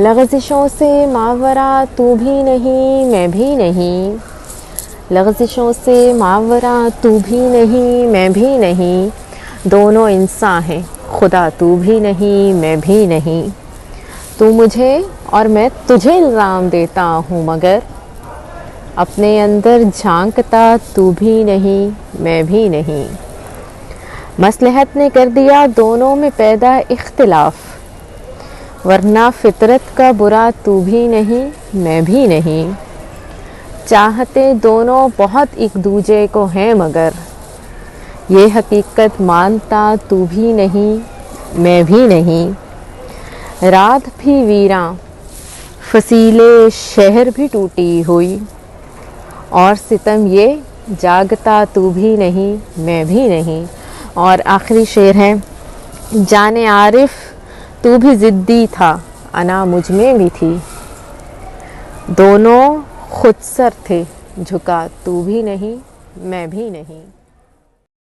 लग़ज़िशों से मावरा तू भी नहीं मैं भी नहीं, लग़ज़िशों से मावरा तू भी नहीं मैं भी नहीं, दोनों इंसान हैं खुदा तू भी नहीं मैं भी नहीं। तू मुझे और मैं तुझे इल्ज़ाम देता हूँ मगर अपने अंदर झांकता तू भी नहीं मैं भी नहीं। मसलहत ने कर दिया दोनों में पैदा इख्तिलाफ, वरना फितरत का बुरा तू भी नहीं मैं भी नहीं। चाहते दोनों बहुत एक दूजे को हैं मगर ये हकीकत मानता तू भी नहीं मैं भी नहीं। रात भी वीरां फसीले शहर भी टूटी हुई, और सितम ये जागता तू भी नहीं मैं भी नहीं। और आखिरी शेर है, जाने आरिफ तू भी ज़िद्दी था अना मुझ में भी थी, दोनों खुदसर थे झुका तू भी नहीं मैं भी नहीं।